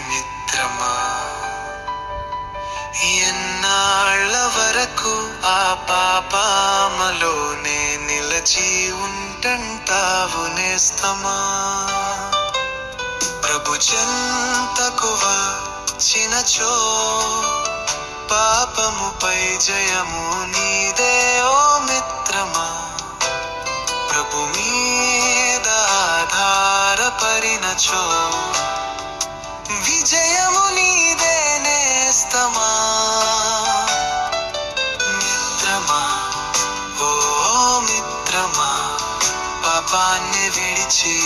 మిత్రమా, ఎన్నాళ్ళ వరకు ఆ పాపములోనే నిలచి ఉంటంటావు నేస్తమా? ప్రభు చెంతకు వచ్చినచో పాపముపై జయము నీదే ఓ మిత్రమా. ప్రభు మీద ఆధారపడినచో విజయము నీదే నేస్తమా. మిత్రమా, ఓ మిత్రమా, పాపాన్ని విడిచి